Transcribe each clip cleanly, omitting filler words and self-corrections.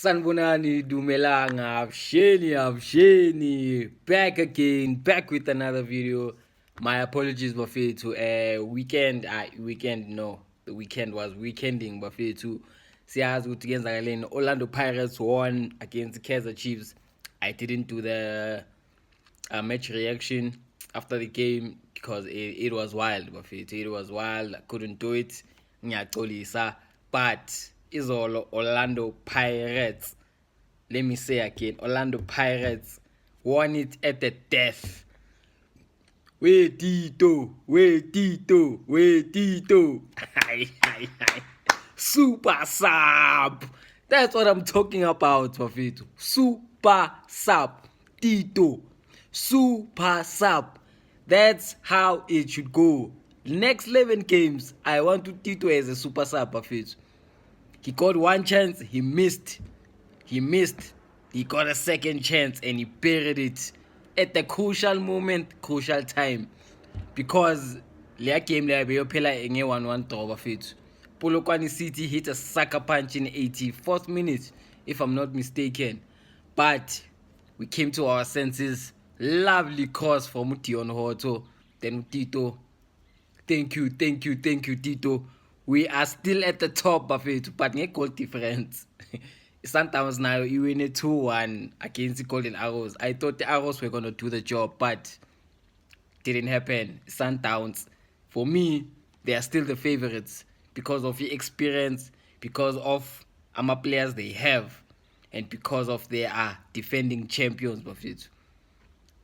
Sanbonani Dumelanga, Avsheni, back again, back with another video. My apologies, Buffet, to weekend. The weekend was weekending, Buffet to Siaz against Orlando Pirates won against the Kaizer Chiefs. I didn't do the match reaction after the game because it was wild, Buffet. It was wild. I couldn't do it. But is all Orlando Pirates. Let me say again, Orlando Pirates won it at the death. Wait, Tito. Super sub. That's what I'm talking about, Fafito. Super sub. Tito. Super sub. That's how it should go. Next 11 games, I want to Tito as a super sub, Fafito. He got one chance, he missed. He got a second chance and he buried it at the crucial moment, crucial time. Because the game there be phela nge 1-1 draw bafethu. Polokwane City hit a sucker punch in 84th minute, if I'm not mistaken. But we came to our senses. Lovely cross from Dion Hoto. Then Tito. Thank you, Tito. We are still at the top, Bafethu, but nge goal difference. Sometimes now you win a 2-1 against the Golden Arrows. I thought the Arrows were going to do the job, but didn't happen. Sundowns, for me, they are still the favorites because of the experience, because of players they have, and because of they are defending champions, Bafethu.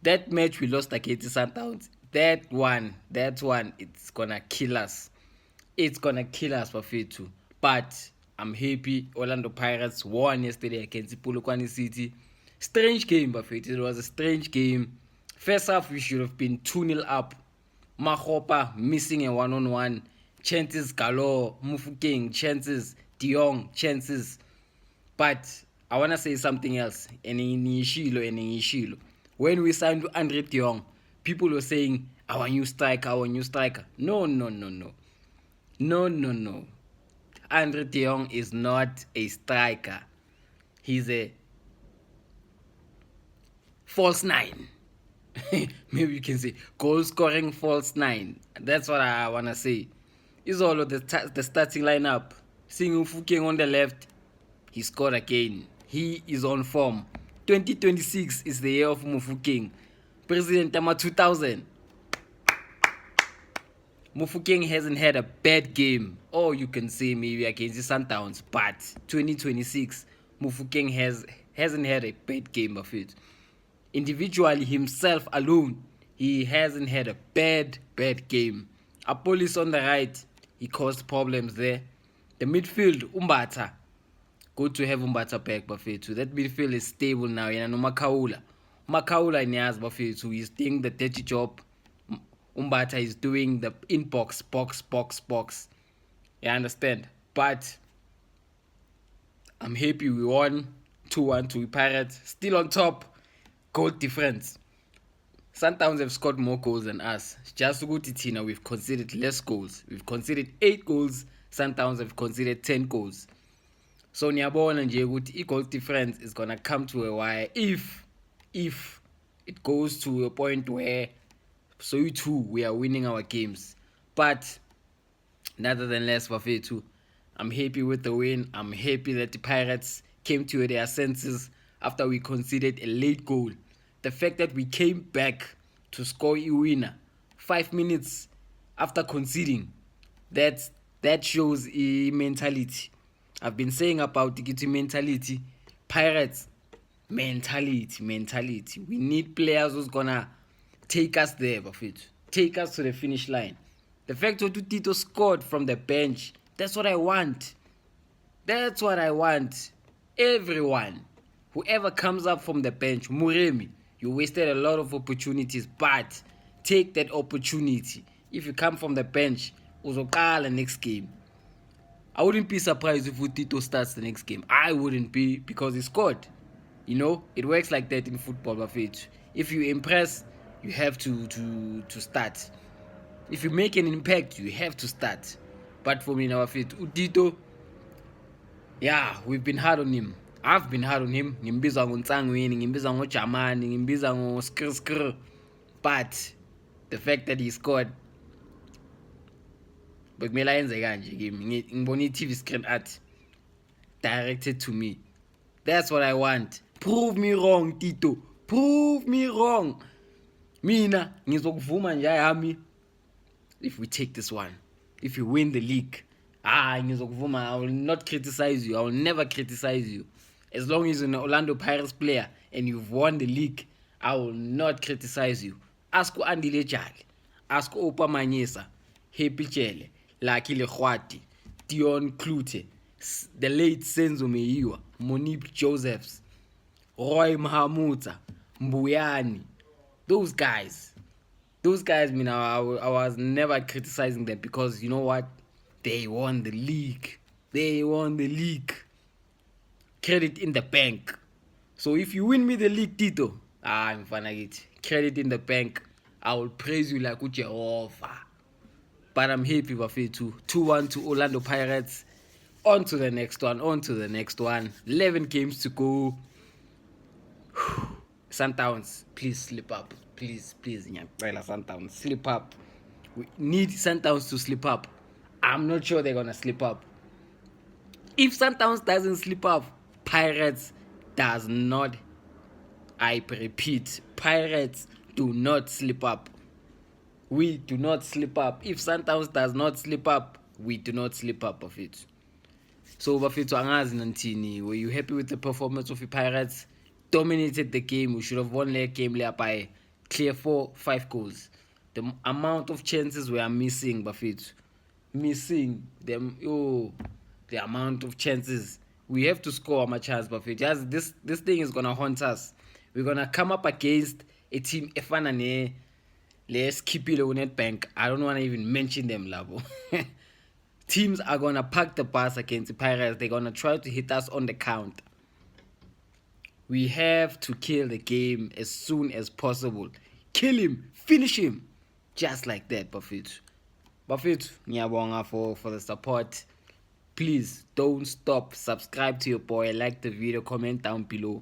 That match we lost against the Sundowns, that one, it's gonna kill us. It's gonna kill us, Bafethu. But I'm happy Orlando Pirates won yesterday against Polokwane City. Strange game, Bafethu. It was a strange game. First half, we should have been 2-0 up. Mahopa missing a 1-on-1. Chances galore. Mufukeng, chances. De Jong, chances. But I want to say something else. When we signed Andre De Jong, people were saying, our new striker. No. Andre De Jong is not a striker. He's a false nine. Maybe you can say goal-scoring false nine. That's what I want to say. Is all of the starting lineup. Seeing Mufukeng on the left, he scored again. He is on form. 2026 is the year of Mufukeng. President Tama 2000. Mufukeng hasn't had a bad game. Or you can say maybe against the Sundowns. But 2026, Mufukeng hasn't had a bad game of it. Individually, himself alone, he hasn't had a bad game. Apolis on the right, he caused problems there. The midfield, Umbata. Good to have Umbata back, Bafethu. That midfield is stable now. Makaula Niaz, Bafethu. He's doing the dirty job. Umbata is doing the box. You understand? But I'm happy we won 2-1 to Pirates. Still on top. Goal difference. Sundowns have scored more goals than us. Just Tina, we've conceded less goals. We've conceded 8 goals. Sundowns have conceded 10 goals. So Nyabona and Jeguti, goal difference is gonna come to a wire if it goes to a point where we are winning our games. But nonetheless, Bafethu, I'm happy with the win. I'm happy that the Pirates came to their senses after we conceded a late goal. The fact that we came back to score a winner 5 minutes after conceding, that shows a mentality. I've been saying about the mentality. Pirates mentality. We need players who's gonna take us there, Bafethu. Take us to the finish line. The fact that Tito scored from the bench, that's what I want. Everyone, whoever comes up from the bench, Muremi, you wasted a lot of opportunities, but take that opportunity. If you come from the bench, uzokala next game. I wouldn't be surprised if Tito starts the next game. I wouldn't be, because he scored. It works like that in football, Bafethu. If you impress, you have to start. If you make an impact, you have to start. But for me now, Tito, yeah, we've been hard on him. I've been hard on him. Ngimbiza ngoNtsangweni, ngimbiza ngoJamani, ngimbiza ngoSkrskr. But the fact that he scored, bekumele ayenze kanje kimi. Ngibona i-TV screen art directed to me. That's what I want. Prove me wrong, Tito. Prove me wrong. Mina ngizokuvuma nje yami if we take this one. If you win the league. Ngizokuvuma. I will not criticize you. I will never criticize you. As long as you're an Orlando Pirates player and you've won the league, I will not criticize you. Ask Andile Jali. Ask Opa Manyesa. Happy Chele. Lucky Lekhwati. Dion Klute. The late Senzo Meiwa. Monique Josephs. Roy Mahamuta. Mbuyani. Those guys, I was never criticizing them because you know what? They won the league. Credit in the bank. So if you win me the league, Tito, I'm fanagit. Credit in the bank. I will praise you like Jehovah. But I'm happy, Bafetu. 2-1 to Orlando Pirates. On to the next one. 11 games to go. Sundowns, please slip up. Please, Sundowns, slip up. We need Sundowns to slip up. I'm not sure they're gonna slip up. If Sundowns doesn't slip up, Pirates does not. I repeat, Pirates do not slip up. We do not slip up. If Sundowns does not slip up, we do not slip up of it. So Bafethu angazi nantini. Were you happy with the performance of the Pirates? Dominated the game. We should have won the game by clear 4-5 goals. The amount of chances we are missing, Bafethu. Missing them. The amount of chances. We have to score our chance, Bafethu. This thing is gonna haunt us. We're gonna come up against a team efana let's keep it on Nedbank. I don't wanna even mention them, Labo. Teams are gonna pack the bus against the Pirates. They're gonna try to hit us on the count. We have to kill the game as soon as possible. Kill him, finish him, just like that, Bafethu. Ngiyabonga for the support. Please don't stop. Subscribe to your boy, like the video, comment down below.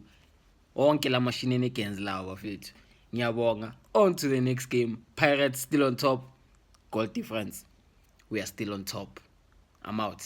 Onke la mashinenekens lawa, Bafethu. Ngiyabonga. On to the next game. Pirates still on top. Goal difference. We are still on top. I'm out.